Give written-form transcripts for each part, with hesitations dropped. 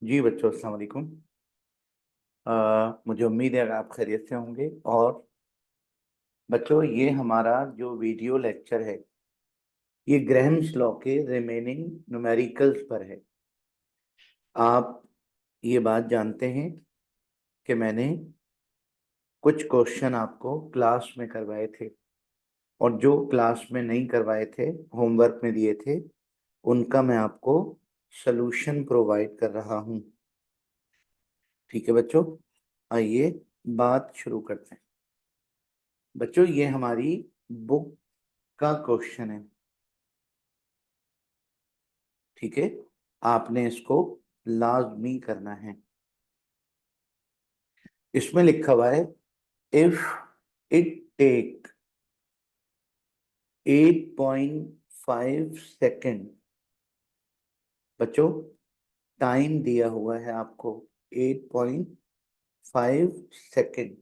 जी बच्चों, अस्सलाम वालेकुम। मुझे उम्मीद है कि आप खैरियत से होंगे। और बच्चों, ये हमारा जो वीडियो लेक्चर है ये ग्रैहम्स लॉ के रिमेनिंग न्यूमेरिकल्स पर है। आप ये बात जानते हैं कि मैंने कुछ क्वेश्चन आपको क्लास में करवाए थे, और जो क्लास में नहीं करवाए थे, होमवर्क में दिए थे, उनका मैं आपको सलूशन प्रोवाइड कर रहा हूँ। ठीक है बच्चों, आइए बात शुरू करते हैं। बच्चों, ये हमारी बुक का क्वेश्चन है। ठीक है, आपने इसको लाजमी करना है। इसमें लिखा हुआ है, इफ इट टेक 8.5 सेकेंड। बच्चों, टाइम दिया हुआ है आपको 8.5 second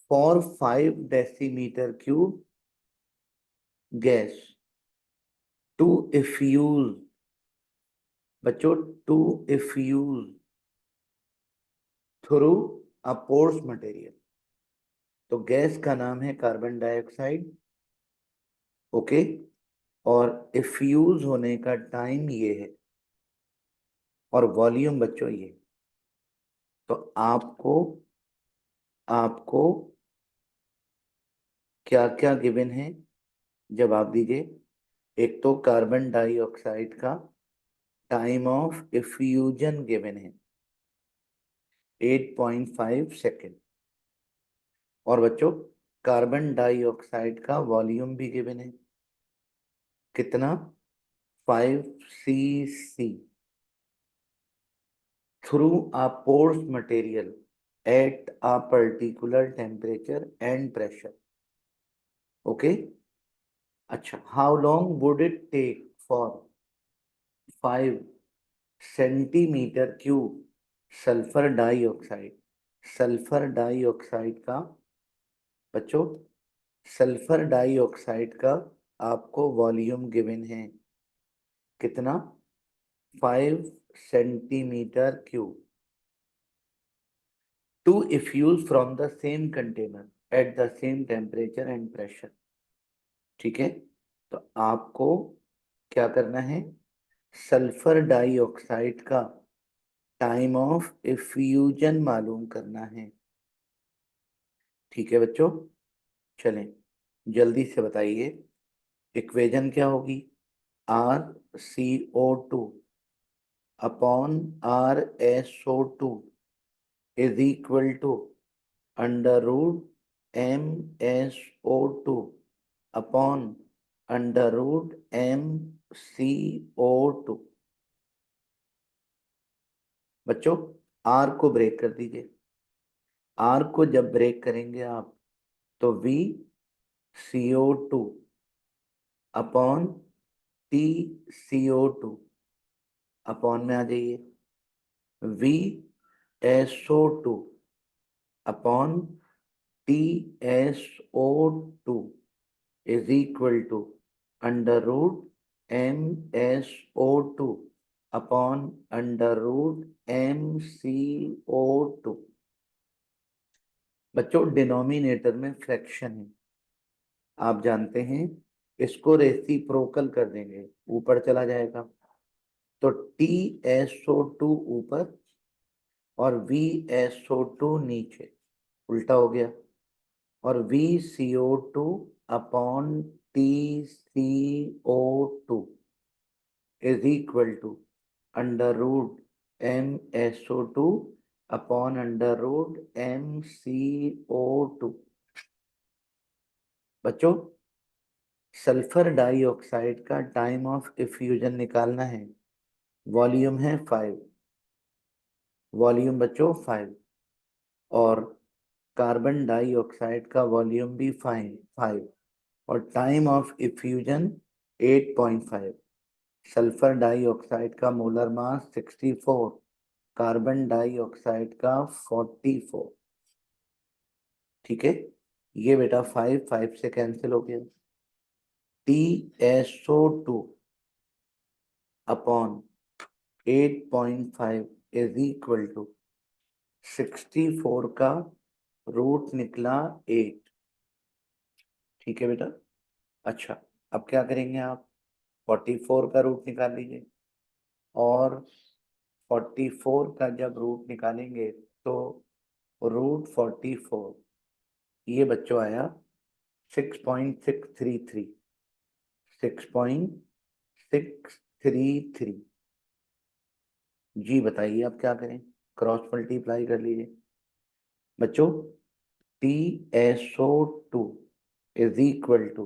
for 5 decimeter cube gas to effuse. बच्चों, to effuse through a pores material. तो गैस का नाम है कार्बन डाइऑक्साइड। ओके, और इफ्यूज होने का टाइम ये है, और वॉल्यूम बच्चों ये। तो आपको आपको क्या क्या गिवन है, जवाब दीजिए। एक तो कार्बन डाइऑक्साइड का टाइम ऑफ इफ्यूजन गिवन है 8.5 सेकेंड। और बच्चों, कार्बन डाइऑक्साइड का वॉल्यूम भी गिवन है, कितना? 5 cc through a porous material at a particular temperature and pressure. Okay? अच्छा, how long would it take for 5 centimeter cube sulphur dioxide? Sulphur dioxide का बच्चों, सल्फर डाइऑक्साइड का आपको वॉल्यूम गिवन है, कितना? 5 centimeter cube to effuse from the same container at the same temperature and pressure. ठीक है, तो आपको क्या करना है? सल्फर डाइऑक्साइड का टाइम ऑफ इफ्यूजन मालूम करना है। ठीक है बच्चों, चलें जल्दी से बताइए, इक्वेशन क्या होगी? RCO2 upon RSO2 is equal to under root MSO2 upon under root MCO2। बच्चों, आर को ब्रेक कर दीजिए। आर को जब ब्रेक करेंगे आप, तो VCO2 अपॉन TCO2 अपॉन में आ जाइए VSO2 upon TSO2 is equal to under root MSO2 upon under root MCO2। बच्चों, डिनोमिनेटर में फ्रैक्शन है, आप जानते हैं। इसको रेसिप्रोकल कर देंगे, ऊपर चला जाएगा, तो TSO2 ऊपर और VSO2 नीचे, उल्टा हो गया। और VCO2 upon TCO2 is equal to under root MSO2 upon under root MCO2। बच्चों, सल्फर डाइऑक्साइड का टाइम ऑफ इफ्यूजन निकालना है, वॉल्यूम है 5। वॉल्यूम बच्चों 5, और कार्बन डाइऑक्साइड का वॉल्यूम भी 5, और time of effusion 8.5। Sulphur dioxide का मोलर मास 64, कार्बन डाइऑक्साइड का 44। ठीक है, ये बेटा 5 5 से कैंसिल हो गया। TSO2 upon 8.5 is equal to 64 का रूट निकला 8। ठीक है बेटा। अच्छा, अब क्या करेंगे आप, 44 का रूट निकाल लीजिए, और 44 का जब रूट निकालेंगे तो √44 ये बच्चों आया 6.633। 6.633। जी बताइए अब क्या करें, क्रॉस मल्टीप्लाई कर लीजिए बच्चों। TSO2 इज इक्वल टू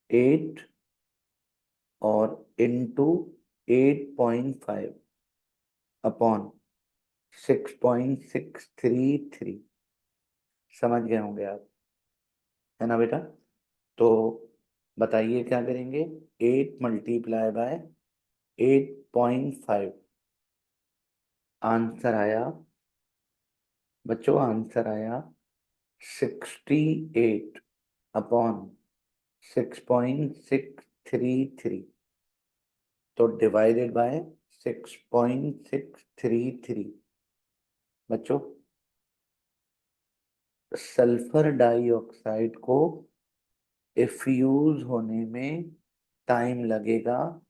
8 और इंटू 8.5 अपॉन 6.633। समझ गए होंगे आप, है ना बेटा। तो बताइए क्या करेंगे, 8 मल्टीप्लाई बाय 8.5। आंसर आया बच्चों, आंसर आया 68 अपॉन 6.633। तो डिवाइडेड बाय 6.633। बच्चों सल्फर डाइऑक्साइड को इफ्यूज होने में टाइम लगेगा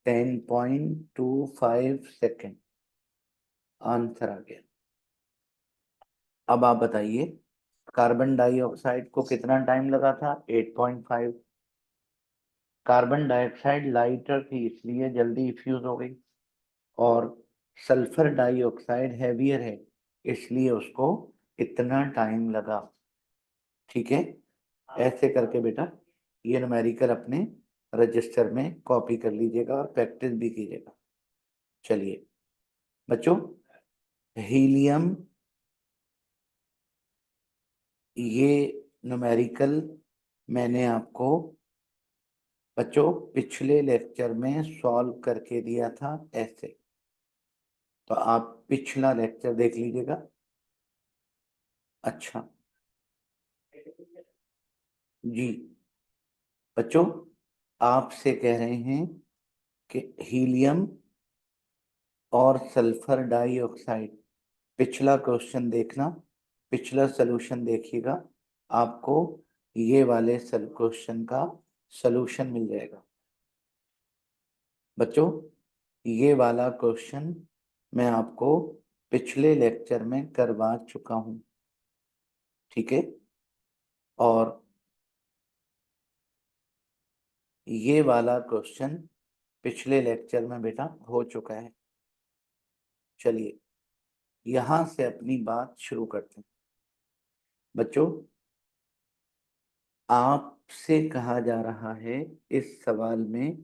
10.25 सेकेंड। आंसर आ गया। अब आप बताइए कार्बन डाइऑक्साइड को कितना टाइम लगा था, 8.5। कार्बन डाइऑक्साइड लाइटर थी इसलिए जल्दी इफ्यूज हो गई, और सल्फर डाइऑक्साइड हैवियर है इसलिए उसको इतना टाइम लगा। ठीक है, ऐसे करके बेटा ये न्यूमेरिकल अपने रजिस्टर में कॉपी कर लीजिएगा और प्रैक्टिस भी कीजिएगा। चलिए बच्चों, हीलियम, ये न्यूमेरिकल मैंने आपको बच्चों पिछले लेक्चर में सॉल्व करके दिया था ऐसे, तो आप पिछला लेक्चर देख लीजिएगा। अच्छा जी बच्चों, आपसे कह रहे हैं कि हीलियम और सल्फर डाइऑक्साइड, पिछला क्वेश्चन देखना, पिछला सलूशन देखिएगा, आपको ये वाले क्वेश्चन का सलूशन मिल जाएगा। बच्चों ये वाला क्वेश्चन मैं आपको पिछले लेक्चर में करवा चुका हूं। ठीक है, और ये वाला क्वेश्चन पिछले लेक्चर में बेटा हो चुका है। चलिए यहां से अपनी बात शुरू करते हैं। बच्चों आपसे कहा जा रहा है इस सवाल में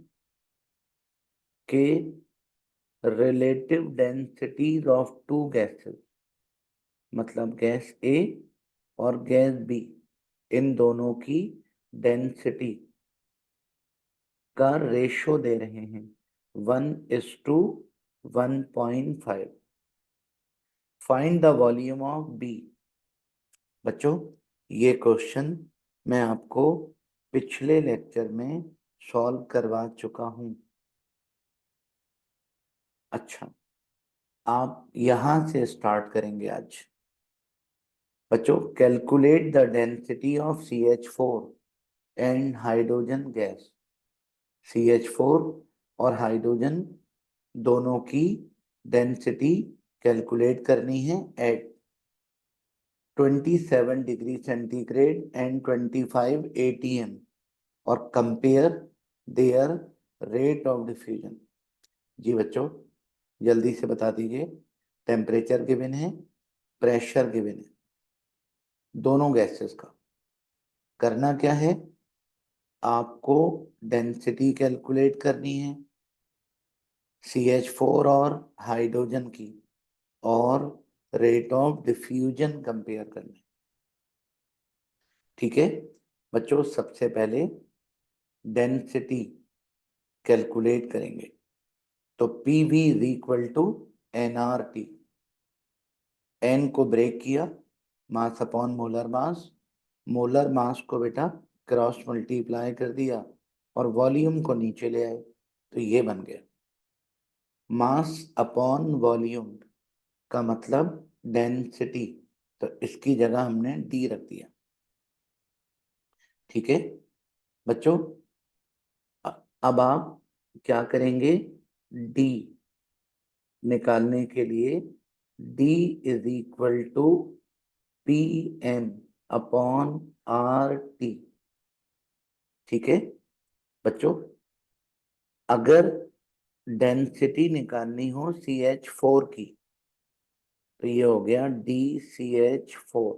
कि relative densities of two gases, मतलब गैस ए और गैस बी, इन दोनों की डेंसिटी का रेशो दे रहे हैं 1:1.5। Find the volume of B. बच्चों ये क्वेश्चन मैं आपको पिछले लेक्चर में सॉल्व करवा चुका हूं। अच्छा, आप यहां से स्टार्ट करेंगे आज। बच्चों calculate the density of CH4 and hydrogen gas. CH4 और हाइड्रोजन दोनों की डेंसिटी कैलकुलेट करनी है at 27 degree centigrade and 25 ATM, और compare their rate of diffusion. जी बच्चों जल्दी से बता दीजिए, टेम्परेचर गिवन है, प्रेशर गिवन है, दोनों गैसेस का। करना क्या है, आपको डेंसिटी कैलकुलेट करनी है CH4 और हाइड्रोजन की, और रेट ऑफ डिफ्यूजन कंपेयर करना है। ठीक है बच्चों, सबसे पहले डेंसिटी कैलकुलेट करेंगे, तो PV is equal to NRT। N को ब्रेक किया, mass upon molar mass, molar mass को बेटा क्रॉस मल्टीप्लाई कर दिया, और वॉल्यूम को नीचे ले आए, तो ये बन गया मास अपॉन वॉल्यूम का मतलब डेंसिटी, तो इसकी जगह हमने डी रख दिया। ठीक है बच्चों, अब आप क्या करेंगे, डी निकालने के लिए D is equal to P M upon R T. ठीक है बच्चों, अगर डेंसिटी निकालनी हो CH4 की, तो ये हो गया DCH4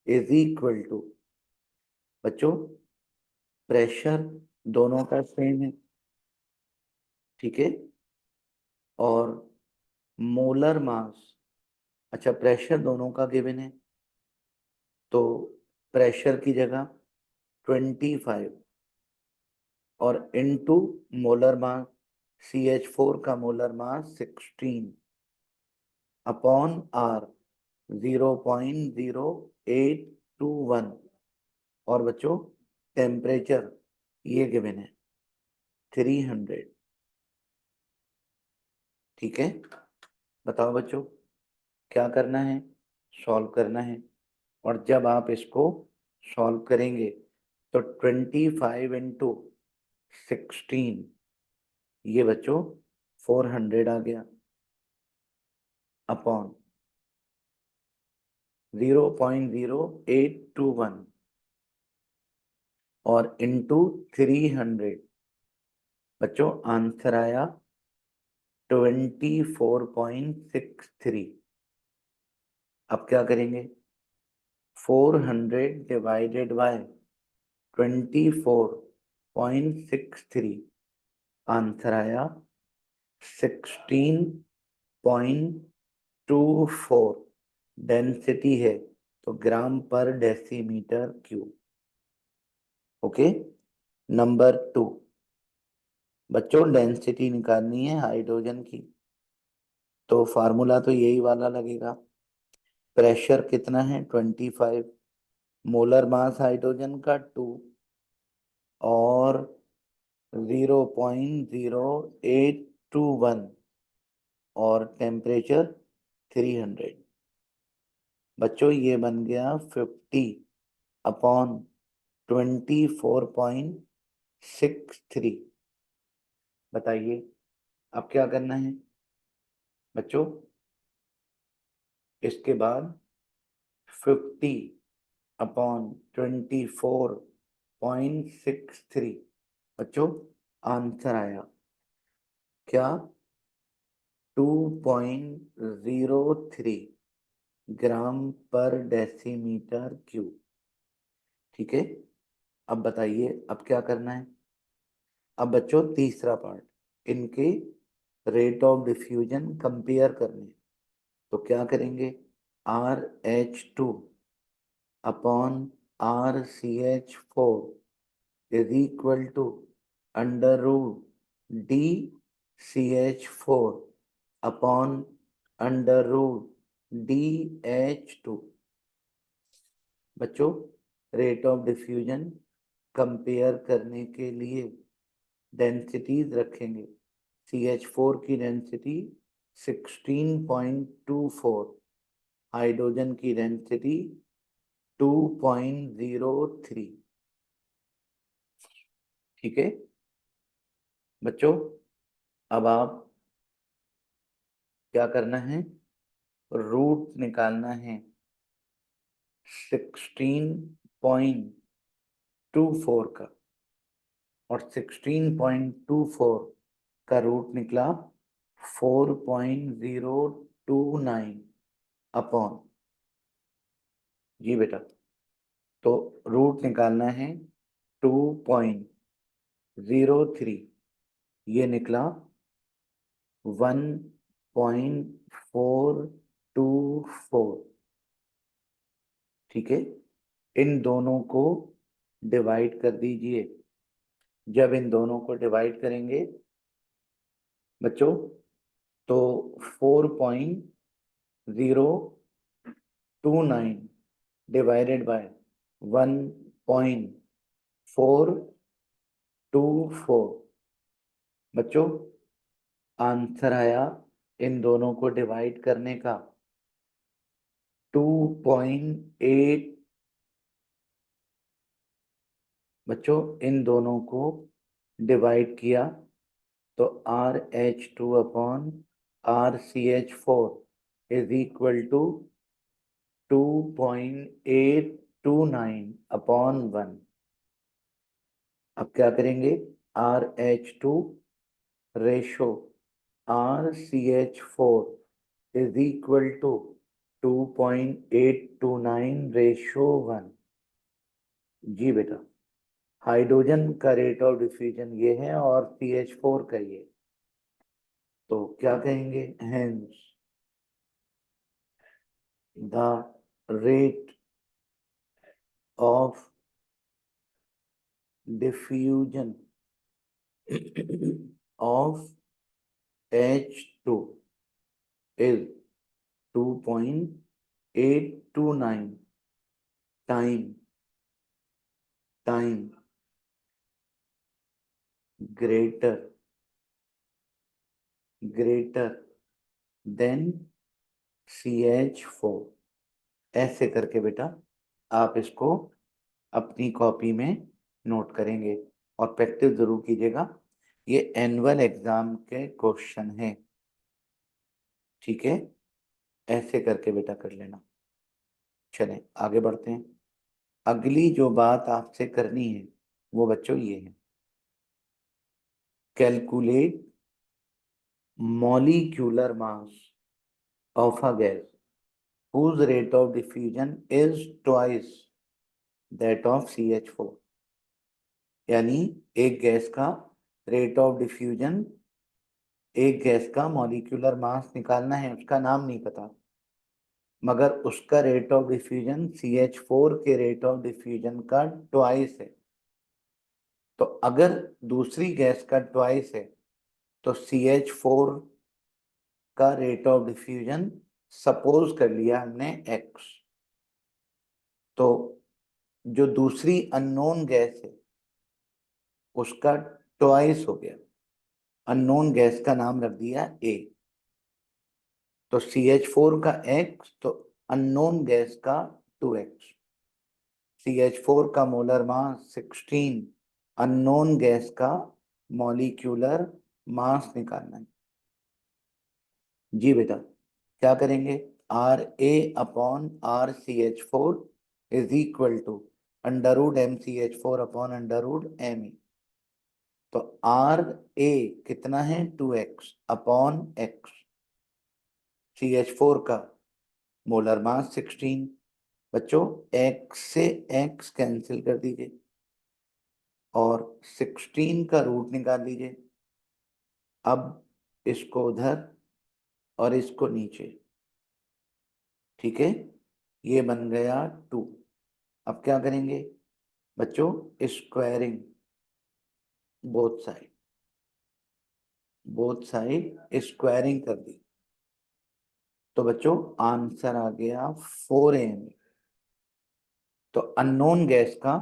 इज इक्वल टू, बच्चों प्रेशर दोनों का सेम है, ठीक है, और मोलर मास, अच्छा प्रेशर दोनों का गिवन है, तो प्रेशर की जगह 25 और इनटू मोलर मास, CH4 का मोलर मास 16 अपॉन आर 0.0821, और बच्चों टेम्परेचर ये गिवन है 300। ठीक है, बताओ बच्चों क्या करना है, सॉल्व करना है। और जब आप इसको सॉल्व करेंगे तो 25 इंटू 16, ये बच्चों 400 आ गया अपॉन 0.0821 और इंटू 300, बच्चों आंसर आया 24.63। अब क्या करेंगे, 400 डिवाइडेड बाय 24.63, आंसर आया 16.24 डेंसिटी है, तो ग्राम पर डेसीमीटर क्यूब। ओके, नंबर 2, बच्चों डेंसिटी निकालनी है हाइड्रोजन की, तो फार्मूला तो यही वाला लगेगा। प्रेशर कितना है 25, मोलर मास हाइड्रोजन का 2 और 0.0821 और टेम्परेचर 300। बच्चों ये बन गया 50 अपॉन 24.63। बताइए अब क्या करना है बच्चों, इसके बाद 50 अपॉन 24.63, बच्चों आंसर आया क्या, 2.03 ग्राम पर डेसीमीटर क्यूब। ठीक है, अब बताइए अब क्या करना है। अब बच्चों तीसरा पार्ट, इनके रेट ऑफ डिफ्यूजन कंपेयर करने, तो क्या करेंगे, RH2 upon RCH4 is equal to under root DCH4 upon under root DH2। बच्चों रेट ऑफ डिफ्यूजन कंपेयर करने के लिए डेंसिटीज रखेंगे। CH4 की डेंसिटी 16.24, हाइड्रोजन की डेंसिटी 2.03। ठीक है बच्चों, अब आप क्या करना है, रूट निकालना है 16.24 का, और 16.24 का रूट निकला 4.029 अपॉन, जी बेटा, तो रूट निकालना है 2.03, ये निकला 1.424। ठीक है, इन दोनों को डिवाइड कर दीजिए। जब इन दोनों को डिवाइड करेंगे बच्चों, तो 4.029 डिवाइडेड बाय 1.424 4। बच्चों आंसर आया इन दोनों को डिवाइड करने का 2.8। बच्चों इन दोनों को डिवाइड किया तो RH2 upon RCH4 is equal to 2.829 upon 1। अब क्या करेंगे, RH2 ratio RCH4 is equal to 2.829 ratio 1। जी बेटा, हाइड्रोजन का रेट ऑफ डिफ्यूजन ये है और CH4 का ये, तो क्या कहेंगे, hence the rate of diffusion of H2 is 2.829 time greater than CH4। ऐसे करके बेटा आप इसको अपनी कॉपी में नोट करेंगे और प्रैक्टिस जरूर कीजिएगा। ये एनुअल एग्जाम के क्वेश्चन है, ठीक है, ऐसे करके बेटा कर लेना। चलें आगे बढ़ते हैं। अगली जो बात आपसे करनी है वो बच्चों ये है, calculate molecular mass of a gas whose rate of diffusion is twice that of CH4। यानी एक गैस का रेट ऑफ डिफ्यूजन, एक गैस का मॉलिक्यूलर मास निकालना है, उसका नाम नहीं पता, मगर उसका रेट ऑफ डिफ्यूजन CH4 के रेट ऑफ डिफ्यूजन का ट्वाइस है। तो अगर दूसरी गैस का ट्वाइस है तो CH4 का रेट ऑफ डिफ्यूजन सपोज कर लिया हमने X, तो जो दूसरी अननोन गैस है उसका ट्वाइस हो गया, अननोन गैस का नाम रख दिया A। तो CH4 का X तो अननोन गैस का 2X। CH4 का मोलर मास 16, अननोन गैस का मॉलिक्यूलर मास निकालना है। जी बेटा क्या करेंगे, RA upon RCH4 is equal to under root MCH4 upon under root ME। तो RA कितना है 2X अपॉन X, CH4 का मोलर मास 16। बच्चों X से X कैंसिल कर दीजिए और 16 का रूट निकाल लीजिए। अब इसको उधर और इसको नीचे, ठीक है, ये बन गया 2। अब क्या करेंगे बच्चों, स्क्वायरिंग बोथ साइड स्क्वायरिंग कर दी, तो बच्चों आंसर आ गया 4 AMU। तो अननोन गैस का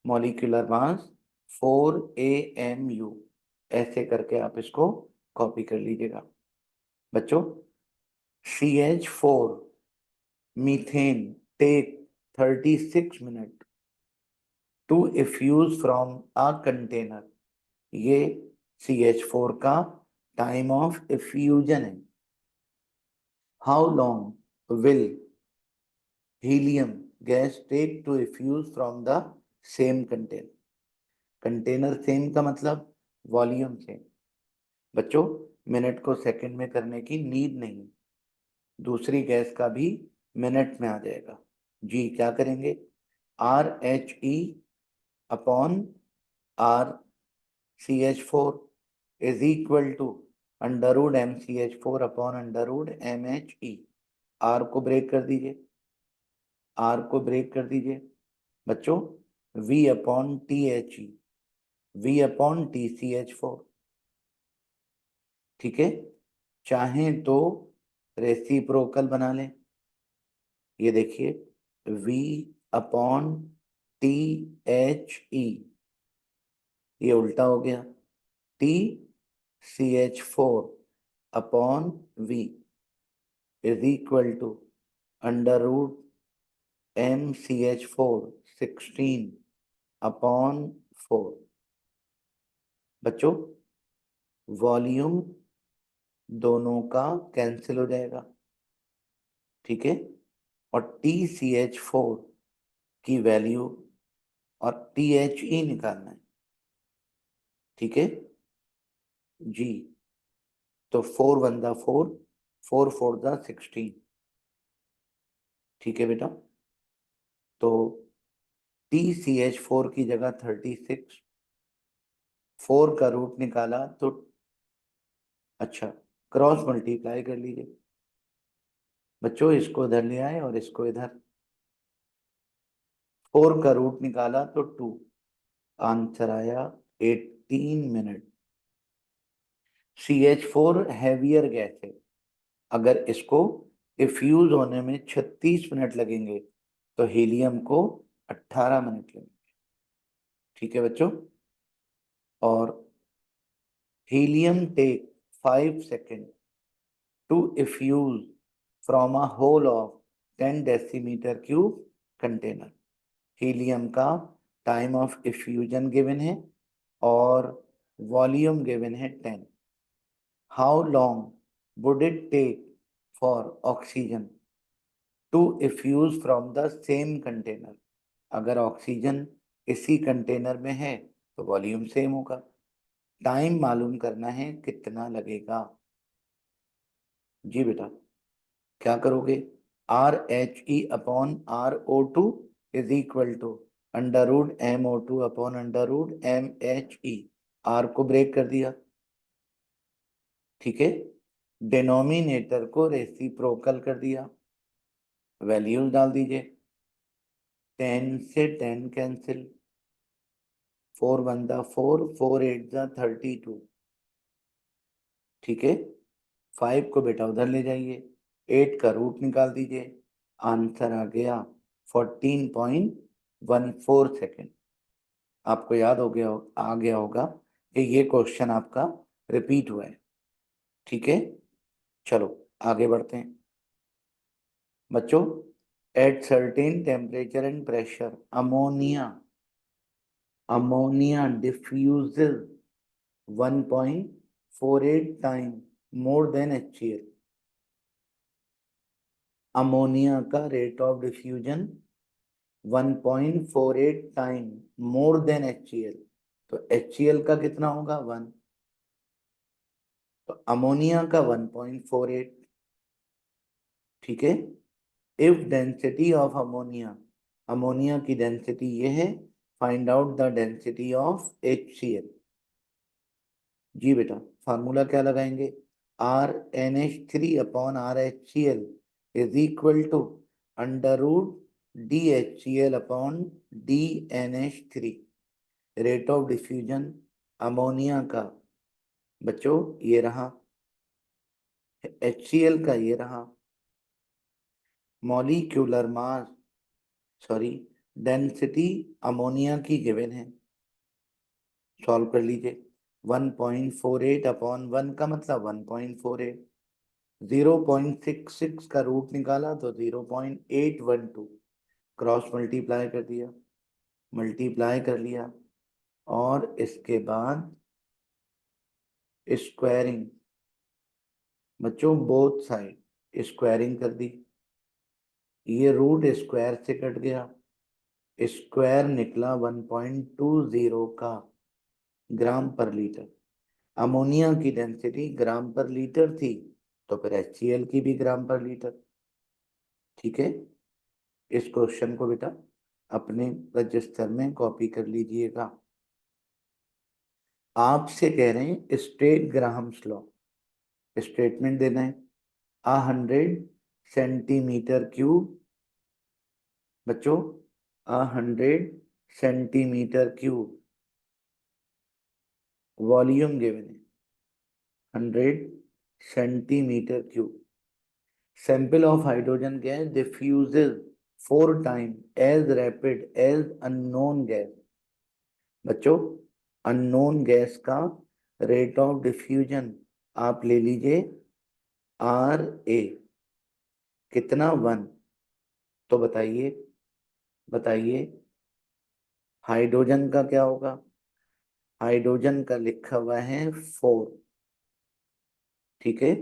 मॉलिक्यूलर मास 4 AMU, ऐसे करके आप इसको कॉपी कर लीजिएगा। बच्चों CH4 methane take 36 minute to effuse from a container. ये CH4 का टाइम ऑफ इफ्यूजन है। How long will helium gas take to effuse from the same container. Container same का मतलब वॉल्यूम सेम। बच्चों मिनट को सेकंड में करने की नीड नहीं, दूसरी गैस का भी मिनट में आ जाएगा। जी क्या करेंगे, RHE upon RCH4 is equal to under root MCH4 upon under root MHE। R को ब्रेक कर दीजिए, R को ब्रेक कर दीजिए बच्चों, V upon THE, V upon TCH4, ठीक है। चाहें तो रेसिप्रोकल बना लें, ये देखिए V अपॉन THE ये उल्टा हो गया, TCH4 upon V is equal to under root MCH4 16 upon 4। बच्चों वॉल्यूम दोनों का कैंसिल हो जाएगा, ठीक है, और TCH4 की वैल्यू और THE निकालना है, ठीक है जी। तो 4 1 दा 4, 4 4 दा 16, ठीक है बेटा। तो TCH4 की जगह 36, 4 का रूट निकाला तो अच्छा क्रॉस मल्टीप्लाई कर लीजिए बच्चों, इसको इधर ले आए और इसको इधर, 4 का रूट निकाला तो 2, आंसर आया 18 मिनट। CH4 हैवियर गैस है, अगर इसको इफ्यूज होने में 36 मिनट लगेंगे तो हीलियम को 18 मिनट लगेंगे, ठीक है बच्चों। और helium take 5 second to effuse from a hole of 10 decimetre cube container. Helium का टाइम ऑफ इफ्यूजन गिवन है और वॉल्यूम गिवन है 10। How long would it take for oxygen to effuse from the same container. अगर oxygen इसी container में है तो volume same होगा, टाइम मालूम करना है कितना लगेगा। जी बेटा क्या करोगे, RHE upon RO2 is equal to under root MO2 upon under root MHE। R को ब्रेक कर दिया, ठीक है, डिनोमिनेटर को रेसिप्रोकल कर दिया, वैल्यूज डाल दीजिए, 10 से 10 कैंसिल, 4 1 दा 4, 4 8 दा 32, ठीक है। 5 को बेटा उधर ले जाइए, 8 का रूट निकाल दीजिए, आंसर आ गया 14.14 सेकेंड। आपको याद हो गया, आ गया होगा कि ये क्वेश्चन आपका रिपीट हुआ है, ठीक है। चलो आगे बढ़ते हैं बच्चों। At certain temperature and pressure ammonia diffuses 1.48 time more than HCl। Ammonia का rate of diffusion 1.48 time more than HCl, तो HCl का कितना होगा 1, तो अमोनिया का 1.48, ठीक है। If density of ammonia, ammonia की डेंसिटी ये है, find out the density of HCl। जी बेटा फार्मूला क्या लगाएंगे, RNH3 upon RHCl is equal to under root DHCl upon DNH3। Rate of diffusion ammonia का बच्चों ये रहा, HCl का ये रहा, molecular mass sorry density ammonia की गिवन है, सॉल्व कर लीजिए। 1.48 अपॉन 1 का मतलब 1.48, 0.66 का रूट निकाला तो 0.812, क्रॉस मल्टीप्लाई कर दिया, मल्टीप्लाई कर लिया और इसके बाद स्क्वायरिंग बच्चों बोथ साइड स्क्वायरिंग कर दी, ये रूट स्क्वायर से कट गया, स्क्वायर निकला 1.20 का ग्राम पर लीटर। अमोनिया की डेंसिटी ग्राम पर लीटर थी तो फिर HCl की भी ग्राम पर लीटर, ठीक है। इस क्वेश्चन को बेटा अपने रजिस्टर में कॉपी कर लीजिएगा। आपसे कह रहे हैं स्ट्रेट ग्राहम्स लॉ, स्टेटमेंट देना है, 100 सेंटीमीटर क्यूब बच्चों, 100 सेंटीमीटर क्यूब वॉल्यूम गिवन है 100 centimetre cube. Sample of hydrogen gas diffuses 4 time as rapid as unknown gas. बच्चों अननोन गैस का रेट ऑफ डिफ्यूजन आप ले लीजिए आर ए, कितना 1। तो बताइए बताइए हाइड्रोजन का क्या होगा। हाइड्रोजन का लिखा हुआ है 4, ठीक है,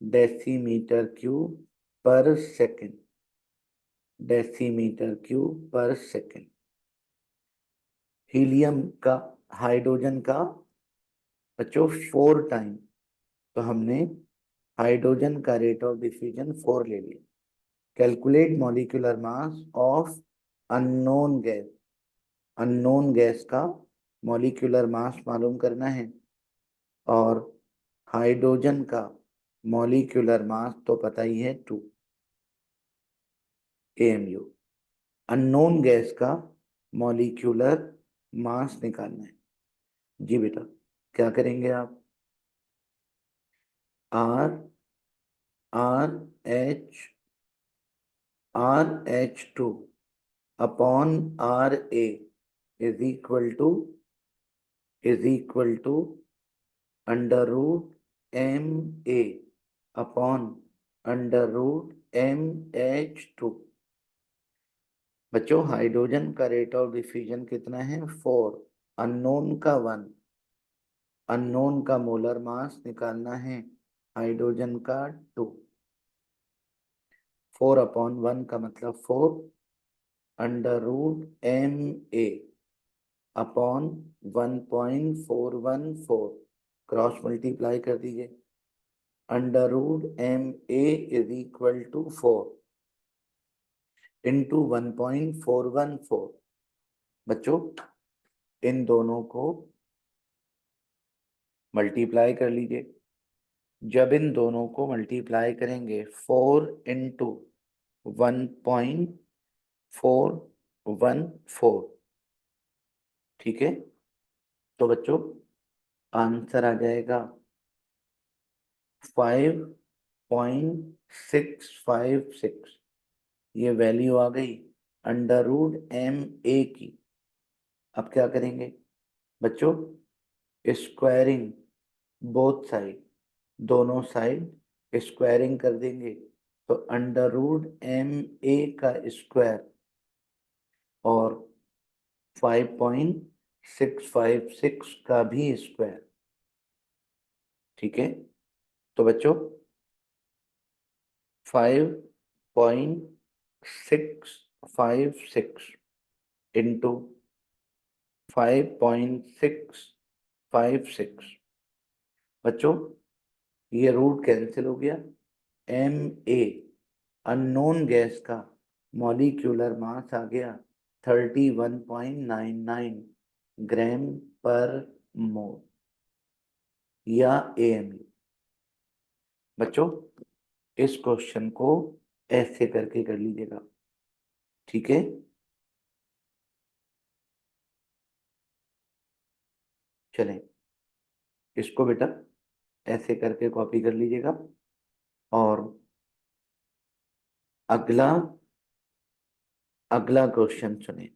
डेसीमीटर क्यूब पर सेकंड, डेसीमीटर क्यूब पर सेकंड। हीलियम का, हाइड्रोजन का बच्चों 4 टाइम, तो हमने हाइड्रोजन का रेट ऑफ डिफ्यूजन 4 ले लिया। Calculate molecular mass of unknown gas, unknown gas का मॉलिक्यूलर मास मालूम करना है, और हाइड्रोजन का मॉलिक्यूलर मास तो पता ही है 2 AMU। अननोन गैस का मॉलिक्यूलर मास निकालना है। जी बेटा, क्या करेंगे आप। R R H RH2 upon RA is equal to under root MA upon under root MH2। बच्चों हाइड्रोजन का रेट ऑफ डिफ्यूजन कितना है 4, अननोन का 1, अननोन का मोलर मास निकालना है हाइड्रोजन का 2। 4 अपॉन 1 का मतलब 4 under root MA upon 1.414, cross multiply कर दीजिए। Under root MA is equal to 4 into 1.414। बच्चों इन दोनों को मल्टीप्लाई कर लीजिए। जब इन दोनों को मल्टीप्लाई करेंगे 4 इंटू 1.414, ठीक है, तो बच्चों आंसर आ जाएगा 5.656। ये वैल्यू आ गई अंडर रूट MA की। अब क्या करेंगे बच्चों, स्क्वायरिंग बोथ साइड, दोनों साइड स्क्वायरिंग कर देंगे, तो अंडर रूट MA का स्क्वायर और 5.656 का भी स्क्वायर, ठीक है। तो बच्चों 5.656 इंटू 5.656, बच्चों ये रूट कैंसिल हो गया। MA अननोन गैस का मॉलिक्यूलर मास आ गया 31.99 ग्राम पर मोल या AMU। बच्चों इस क्वेश्चन को ऐसे करके कर लीजिएगा, ठीक है। चलें, इसको बेटा ऐसे करके कॉपी कर लीजिएगा। और अगला अगला क्वेश्चन सुनिए।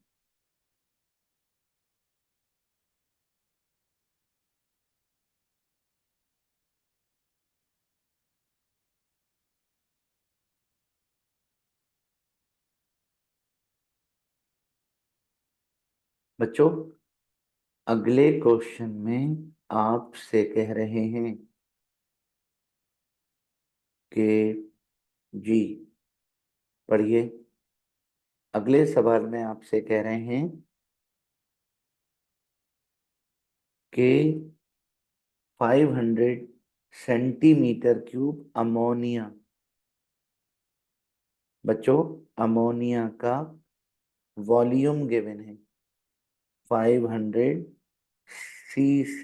बच्चों अगले क्वेश्चन में आपसे कह रहे हैं कि जी पढ़िए। अगले सवाल में आपसे कह रहे हैं कि 500 सेंटीमीटर क्यूब अमोनिया, बच्चों अमोनिया का वॉल्यूम गिवन है 500 cc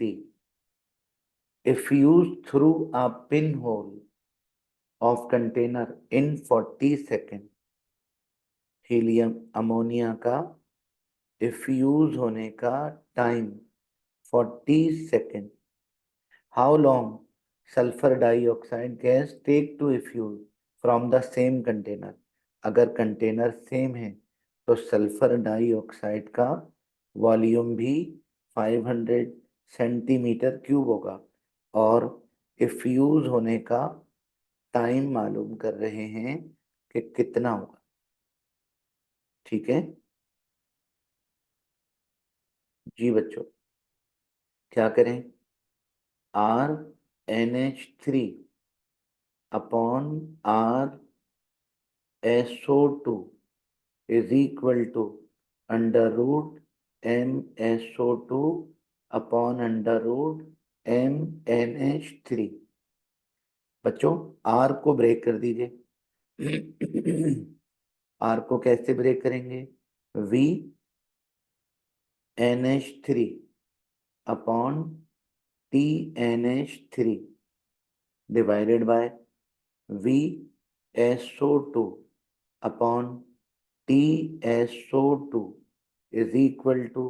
if used through a pinhole of container in 40 seconds। Helium ammonia का इफ्यूज होने का time 40 second. How long sulphur dioxide gas take to effuse from the same container. अगर container same है तो sulphur dioxide का volume भी 500 centimetre cube होगा और फ्यूज होने का टाइम मालूम कर रहे हैं कि कितना होगा। ठीक है जी बच्चों, क्या करें? RnH3 upon RSO2 is equal to under root MSO2 upon under root MnH3। बच्चों R को ब्रेक कर दीजिए। R को कैसे ब्रेक करेंगे? VnH3 upon TnH3 divided by VSO2 upon TSO2 is equal to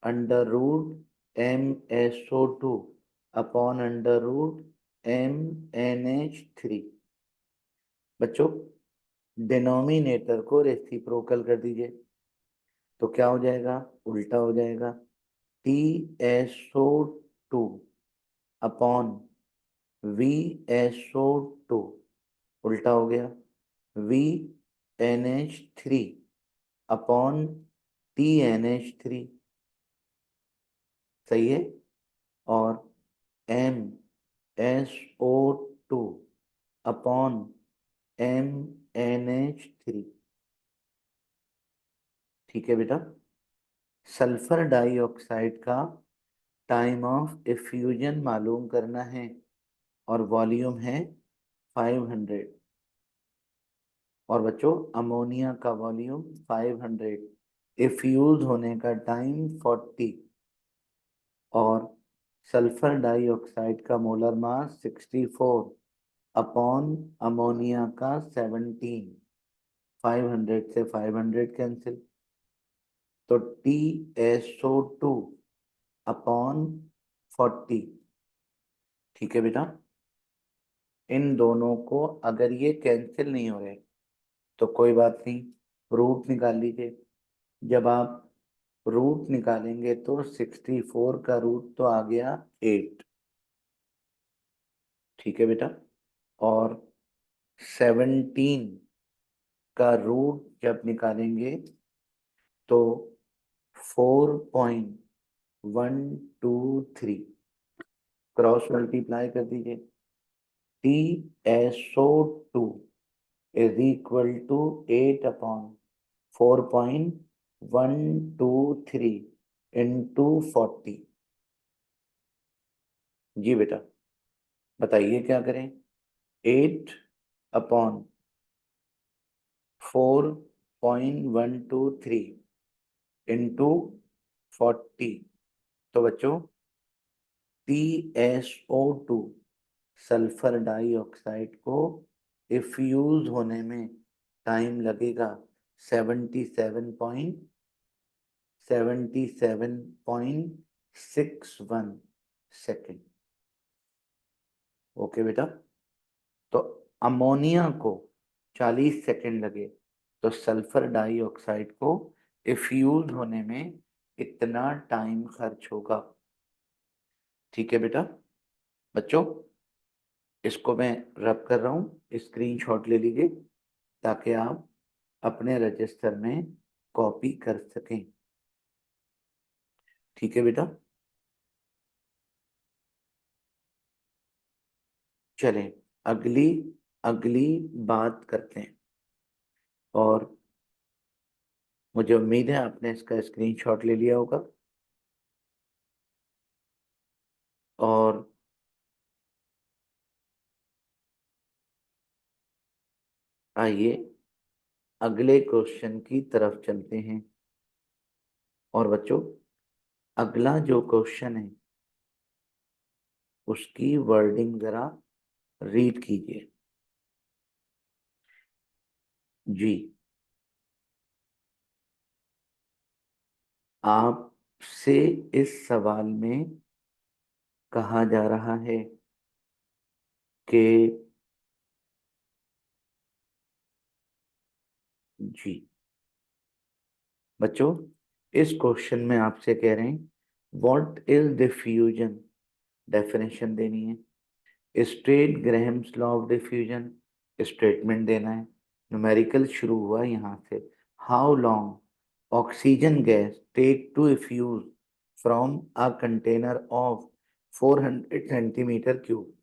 under root MSO2 upon under root MnH3। बच्चों denominator को reciprocal कर दीजिए तो क्या हो जाएगा? उल्टा हो जाएगा। TSO2 अपॉन VSO2 उल्टा हो गया। VnH3 अपॉन TnH3 सही है। और MSO2 अपॉन MnH3। ठीक है बेटा, सल्फर डाइऑक्साइड का टाइम ऑफ इफ्यूजन मालूम करना है और वॉल्यूम है 500। और बच्चों अमोनिया का वॉल्यूम 500, इफ्यूज होने का टाइम 40 और सल्फर डाइऑक्साइड का मोलर मास 64 अपॉन अमोनिया का 17। 500 से 500 कैंसिल तो TSO2 अपॉन 40। ठीक है बेटा, इन दोनों को अगर ये कैंसिल नहीं हो रहे तो कोई बात नहीं, रूट निकाल लीजिए। जब आप रूट निकालेंगे तो 64 का रूट तो आ गया 8। ठीक है बेटा, और 17 का रूट जब निकालेंगे तो 4.123 क्रॉस मल्टीप्लाई कर दीजिए। TSO2 is equal to 8 upon 4.123 into 40। जी बेटा, बताइए क्या करें? 8 अपॉन 4.123 इंटू 40। तो बच्चों TSO2 सल्फर डाइऑक्साइड को इफ्यूज होने में टाइम लगेगा 77.61 सेकेंड। ओके बेटा, तो अमोनिया को 40 सेकेंड लगे तो सल्फर डाइऑक्साइड को इफ्यूज होने में इतना टाइम खर्च होगा। ठीक है बेटा, बच्चों इसको मैं रब कर रहा हूँ, स्क्रीनशॉट ले लीजिए ताकि आप अपने रजिस्टर में कॉपी कर सकें। ठीक है बेटा, चलें अगली अगली बात करते हैं। और मुझे उम्मीद है आपने इसका स्क्रीनशॉट ले लिया होगा। और आइए अगले क्वेश्चन की तरफ चलते हैं। और बच्चों अगला जो क्वेश्चन है उसकी वर्डिंग जरा रीड कीजिए। जी, आपसे इस सवाल में कहा जा रहा है कि जी बच्चों, इस क्वेश्चन में आपसे कह रहे हैं व्हाट इज डिफ्यूजन, डेफिनेशन देनी है। Straight Graham's law of diffusion, statement देना है। न्यूमेरिकल शुरू हुआ यहाँ से। How long oxygen gas take to effuse from a container of 400 centimetre cube.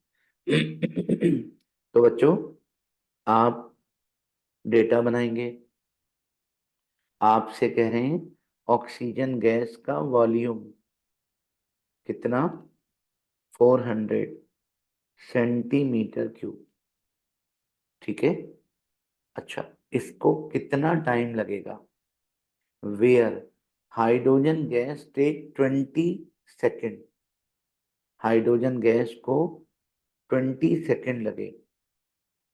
तो बच्चों, आप डेटा बनाएंगे। आपसे कह रहे हैं ऑक्सीजन गैस का वॉल्यूम कितना, 400 सेंटीमीटर क्यूब। ठीक है। अच्छा, इसको कितना टाइम लगेगा। Where hydrogen gas take 20 second, hydrogen gas को 20 सेकेंड लगे।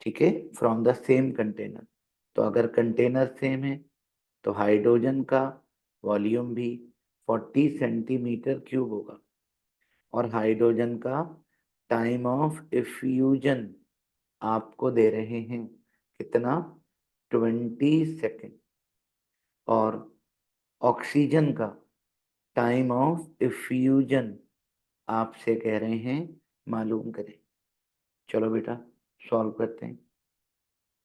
ठीक है, फ्रॉम द सेम कंटेनर। तो अगर कंटेनर सेम है तो हाइड्रोजन का वॉल्यूम भी 40 सेंटीमीटर क्यूब होगा, और हाइड्रोजन का टाइम ऑफ इफ्यूजन आपको दे रहे हैं कितना, 20 सेकेंड। और ऑक्सीजन का टाइम ऑफ इफ्यूजन आपसे कह रहे हैं मालूम करें। चलो बेटा, सॉल्व करते हैं।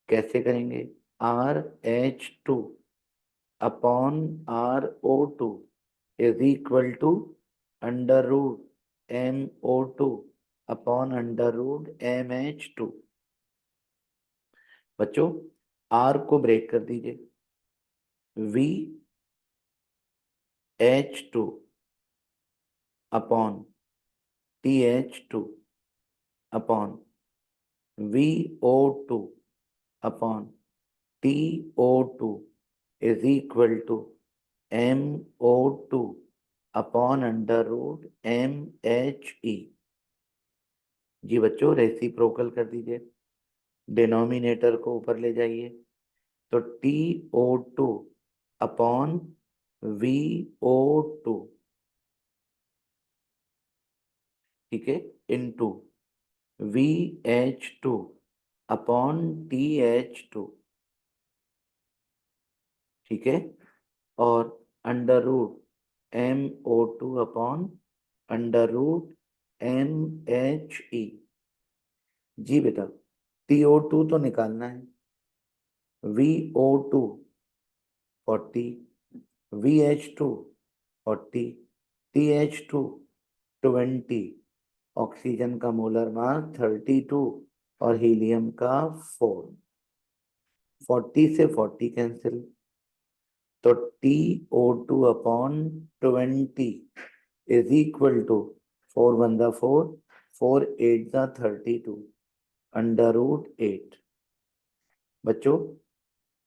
कैसे करेंगे। RH2 upon RO2 is equal to under root MO2 upon under root MH2। बच्चों, R को ब्रेक कर दीजिए। VH2 upon TH2 upon VO2 upon TO2 is equal to MO2 upon under root MHE। जी बच्चों, रेसिप्रोकल कर दीजिए। Denominator को ऊपर ले जाइए। तो TO2 अपॉन VO2, ठीक है, इनटू VH2 अपॉन TH2, ठीक है, और under root MO2 upon under root MHE। जी बेटा, TO2 तो निकालना है। VO2 40, VH2 40, TH2 20, ऑक्सीजन का मोलर मास 32 और हीलियम का 4। 40 से 40 कैंसिल, तो TO2 upon 20 is equal to 4 1 जा 4, 4 8 जा 32 अंडर रूट 8। बच्चों,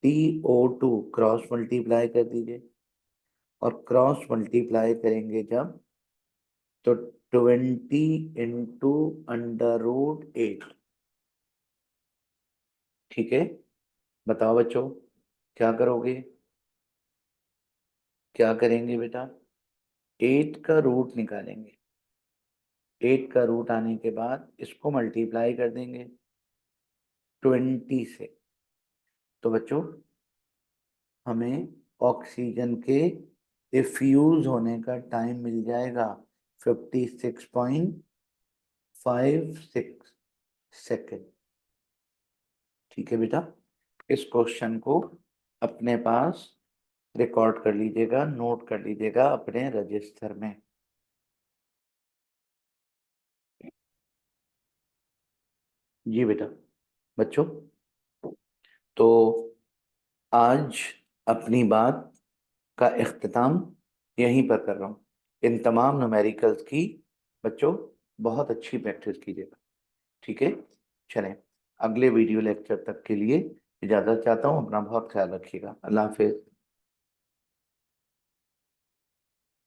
TO2 क्रॉस मल्टीप्लाई कर दीजिए, और क्रॉस मल्टीप्लाई करेंगे जब, तो 20 इंटू अंडर रूट 8। ठीक है, बताओ बच्चों, क्या करोगे, क्या करेंगे बेटा। 8 का रूट निकालेंगे। 8 का रूट आने के बाद इसको मल्टीप्लाई कर देंगे 20 से। तो बच्चों, हमें ऑक्सीजन के डिफ्यूज होने का टाइम मिल जाएगा 56.56 सेकेंड। ठीक है बेटा, इस क्वेश्चन को अपने पास रिकॉर्ड कर लीजिएगा, नोट कर लीजिएगा अपने रजिस्टर में। जी बेटा। बच्चों, तो आज अपनी बात का इख्तिताम यहीं पर कर रहा हूँ। इन तमाम न्यूमेरिकल्स की बच्चों बहुत अच्छी प्रैक्टिस कीजिएगा। ठीक है, चलें, अगले वीडियो लेक्चर तक के लिए इजाज़त चाहता हूँ। अपना बहुत ख्याल रखिएगा। अल्लाह हाफिज़।